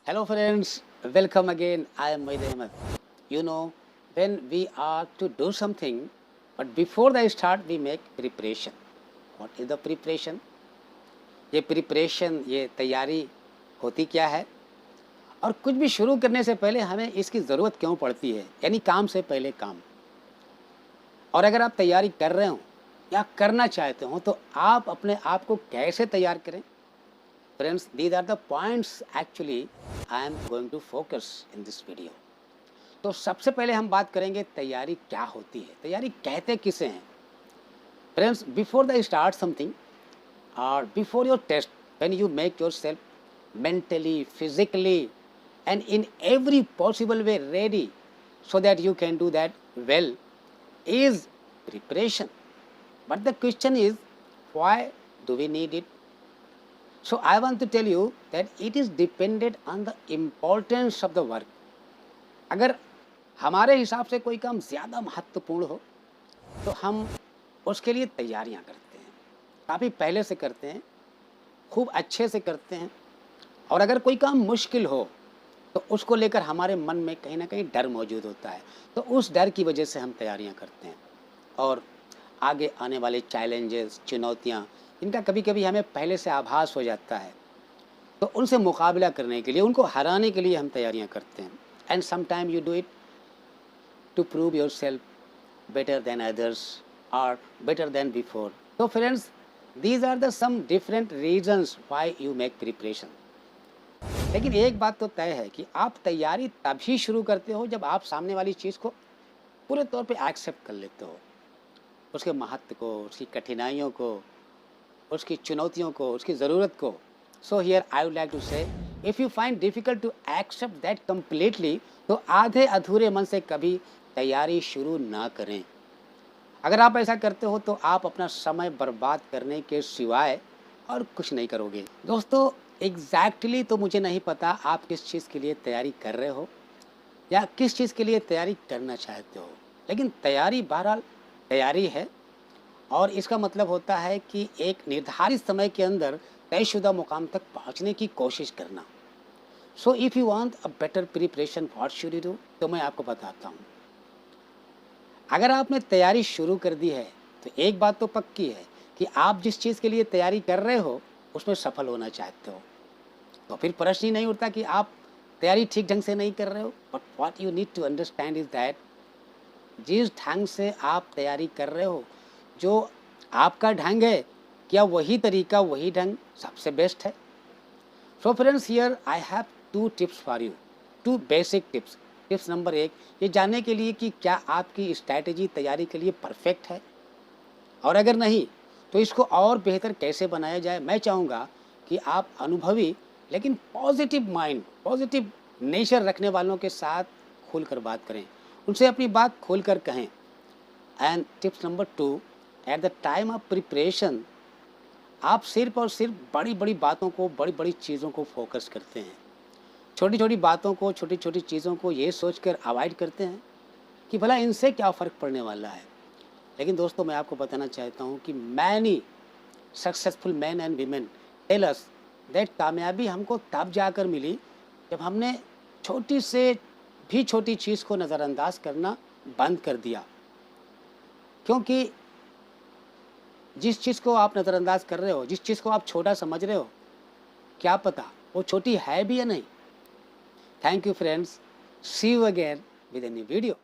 Hello friends, welcome again. I am Maid Ahmed. You know, when we are to do something, but before the start we make preparation. What is the preparation? ये preparation, ये तैयारी होती क्या है? और कुछ भी शुरू करने से पहले हमें इसकी ज़रूरत क्यों पड़ती है? यानी काम से पहले काम। और अगर आप तैयारी कर रहे हो या करना चाहते हो तो आप अपने आप को कैसे तैयार करें? Friends, these are the points actually I am going to focus in this video. तो सबसे पहले हम बात करेंगे तैयारी क्या होती है, तैयारी कहते किसे हैं? Friends, before the start something or before your test, when you make yourself mentally, physically and in every possible way ready so that you can do that well is preparation. But the question is, why do we need it? So I want to tell you that it is dependent on the importance of the work. अगर हमारे हिसाब से कोई काम ज़्यादा महत्वपूर्ण हो तो हम उसके लिए तैयारियां करते हैं, काफ़ी पहले से करते हैं, खूब अच्छे से करते हैं। और अगर कोई काम मुश्किल हो तो उसको लेकर हमारे मन में कहीं ना कहीं डर मौजूद होता है, तो उस डर की वजह से हम तैयारियां करते हैं। और आगे आने वाले चैलेंजेस, चुनौतियां, इनका कभी कभी हमें पहले से आभास हो जाता है, तो उनसे मुकाबला करने के लिए, उनको हराने के लिए हम तैयारियां करते हैं। And some time you do it to prove yourself better than others और बेटर देन बिफोर। तो friends, these are the some different reasons why you make preparation. लेकिन एक बात तो तय है कि आप तैयारी तभी शुरू करते हो जब आप सामने वाली चीज़ को पूरे तौर पे एक्सेप्ट कर लेते हो, उसके महत्व को, उसकी कठिनाइयों को, उसकी चुनौतियों को, उसकी ज़रूरत को। So here I would like to say, if you find difficult to accept that completely, तो आधे अधूरे मन से कभी तैयारी शुरू ना करें। अगर आप ऐसा करते हो तो आप अपना समय बर्बाद करने के सिवाय और कुछ नहीं करोगे। दोस्तों, एग्जैक्टली तो मुझे नहीं पता आप किस चीज़ के लिए तैयारी कर रहे हो या किस चीज़ के लिए तैयारी करना चाहते हो, लेकिन तैयारी बहरहाल तैयारी है। और इसका मतलब होता है कि एक निर्धारित समय के अंदर तयशुदा मुकाम तक पहुंचने की कोशिश करना। So if you want a better preparation, what should you do? तो मैं आपको बताता हूँ। अगर आपने तैयारी शुरू कर दी है तो एक बात तो पक्की है कि आप जिस चीज़ के लिए तैयारी कर रहे हो उसमें सफल होना चाहते हो। तो फिर प्रश्न ही नहीं उठता कि आप तैयारी ठीक ढंग से नहीं कर रहे हो। But what you need to understand is that जिस ढंग से आप तैयारी कर रहे हो, जो आपका ढंग है, क्या वही तरीका, वही ढंग सबसे बेस्ट है? So friends, here I have 2 tips for you, 2 basic tips. Tips number 1, ये जानने के लिए कि क्या आपकी स्ट्रैटेजी तैयारी के लिए परफेक्ट है, और अगर नहीं तो इसको और बेहतर कैसे बनाया जाए। मैं चाहूँगा कि आप अनुभवी लेकिन पॉजिटिव माइंड, पॉजिटिव नेचर रखने वालों के साथ खुलकर बात करें, उनसे अपनी बात खोलकर कहें। And tips number 2, at the time of preparation आप सिर्फ और सिर्फ बड़ी बड़ी बातों को, बड़ी बड़ी चीज़ों को फोकस करते हैं, छोटी छोटी बातों को, छोटी छोटी चीज़ों को ये सोचकर अवॉइड करते हैं कि भला इनसे क्या फ़र्क पड़ने वाला है। लेकिन दोस्तों, मैं आपको बताना चाहता हूँ कि many successful man and women tell us that कामयाबी हमको तब जाकर मिली जब हमने छोटी से भी छोटी चीज़ को नज़रअंदाज करना बंद कर दिया। क्योंकि जिस चीज़ को आप नज़रअंदाज कर रहे हो, जिस चीज़ को आप छोटा समझ रहे हो, क्या पता वो छोटी है भी या नहीं। Thank you friends, see you again with a new video.